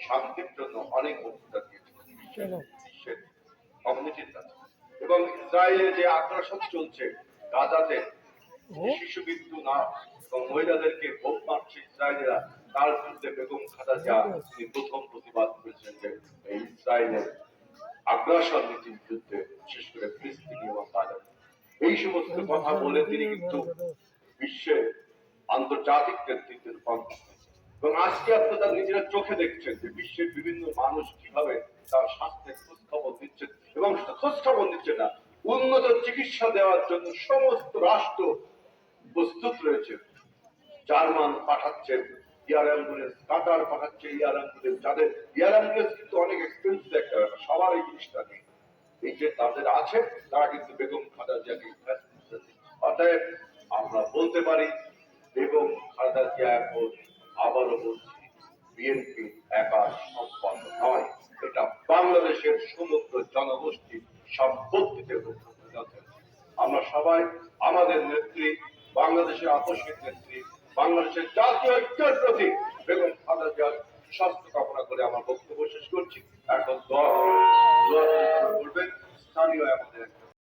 শান্তির জন্য অনেক বক্তৃতা দিয়েছেন বিশ্বের কমিউনিটির কাছে। এবং ইসরায়েলের যে আগ্রাসন চলছে গাজাতে, শিশু মৃত্যু না এবং মহিলাদেরকে ভোগ মারছে ইসরায়েলিরা, তার বিরুদ্ধে বেগম খালেদা জিয়া তিনি প্রথম প্রতিবাদ করেছেন যে ইসরায়েলের আগ্রাসন নীতির বিরুদ্ধে, বিশেষ করে ফিলিস্তিনি এবং গাজা। এই সমস্ত কথা বলে তিনি কিন্তু বিশ্বের আন্তর্জাতিক নেতৃত্বে রূপান্তরিত হয়েছে। এবং আজকে আপনারা নিজেরা চোখে দেখছেন যে বিশ্বের বিভিন্ন মানুষ কিভাবে তার স্বাস্থ্যের খোঁজ খবর দিচ্ছেন, এবং খোঁজ খবর দিচ্ছে না, উন্নত চিকিৎসা দেওয়ার জন্য সমস্ত রাষ্ট্র প্রস্তুত রয়েছে। জার্মান পাঠাচ্ছে এয়ার অ্যাম্বুলেন্স, কাতার পাঠাচ্ছে এয়ার অ্যাম্বুলেন্স, যাদের এয়ার অ্যাম্বুলেন্স কিন্তু অনেক এক্সপেন্সিভ একটা ব্যাপার, সবার এই জিনিসটা নেই। এই যে তাদের আছে তারা কিন্তু বেগম খালেদা জিয়াকে অতএব আমরা বলতে পারি বেগম খালেদা জিয়া এখন, আবারও বলছি, বিএনপি একা সম্পন্ন নয়, এটা বাংলাদেশের সমগ্র জনগোষ্ঠীর সম্পত্তিতে রূপান্তরিত হয়েছে। আমরা সবাই আমাদের নেত্রী, বাংলাদেশের আপসের নেত্রী, বাংলাদেশের জাতীয় ঐক্যের প্রতি বেগম খালেদা জিয়ার স্বাস্থ্য কামনা করে আমার বক্তব্য শেষ করছি। এখন দোয়া করবেন স্থানীয় আমাদের